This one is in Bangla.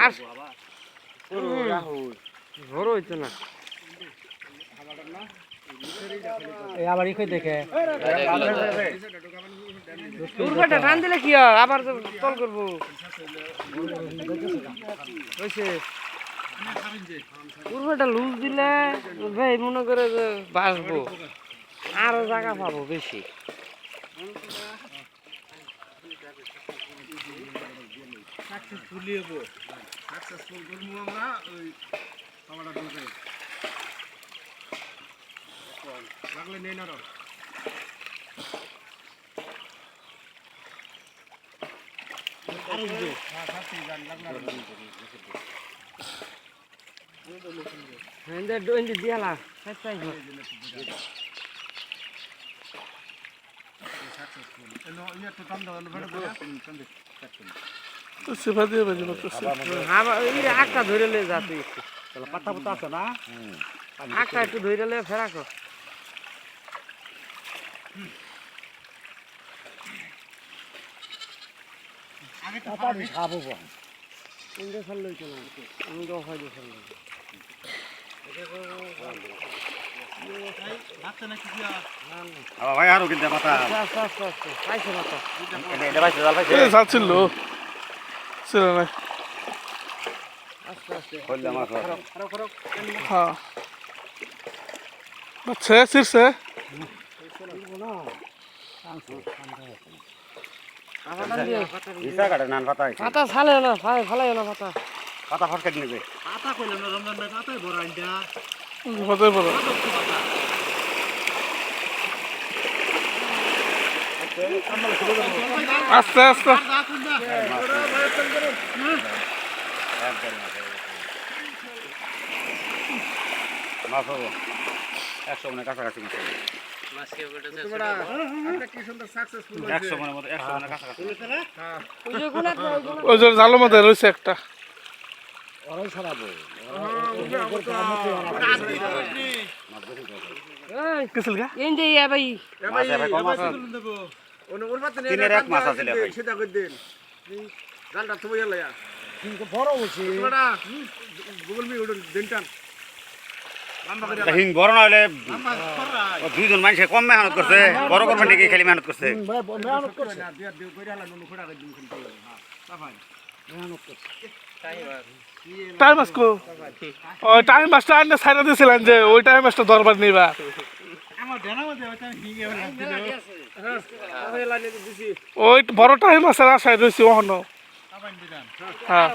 আর বড় হইতো না আবার ইকে দেখে উর্বাটা টান দিলে কি হয় আবার তল করবো হয়েছে উর্বাটা লুজ দিলে ভাই মনে করে যে বাঁচবো আরো জায়গা পাবো বেশি লাগলে নেই না দিয়ালা আটটা ধরে লে যা তুই পাতা পাতা আছে না আটটা একটু ধরে লে ফেরাক খাবো কোনটা ফেললো না আমি তো হয় ফেললো ভাই আরো কিন্তু মাথা আস্তে আস্তে আস্তে পাইছে মাথা এটা পাইছে জাল পাইছে যাচ্ছিল ছিল না আস্তে আস্তে কইলা মাছ হ্যাঁ বাচ্চা শীর্ষে ইসা কাটে নান পাতা পাতা ছালে না ফালাই না পাতা পাতা ফটকে নিবে পাতা কইলাম না রমজান ভাই পাতাই বড় আইডা হতে পারে আস্তে আস্তে মাছ হবো 100 মনে কাছাকাছি মাছ 100 মনের মতো 100 মনের কাছাকাছি ওই যে জালের মধ্যে রয়েছে একটা ওরাই ছড়াবো কিসিল গা এই যে ভাই মাছ ভাই কম আছে তিনের এক মাছ আছে ভাই সেটা কই দেন জালটা তুমি গেলা কিন্তু বড় হইছে গুগল মি উড়ন দিনটান হিং বড় না হলে দুইজন মানুষে কম মেহনত করছে বড় করবেন নাকি খালি মেহনত করছে ভাই মেহনত করছে না দুই দুই কইরা হলা নুন খড়া দিন কিন্তু হ্যাঁ ভাই মেহনত করছে টাইম আসকো ওই টাইম মাস্টার আইনে সাইরা দিছিলেন যে ওই টাইম মাস্টার দরবার নিবা আমার দেনা মধ্যে ওটা হিঙে হলা দিল ওই বড় টাইম মাস্টার আশায় রয়েছে ওহনো হ্যাঁ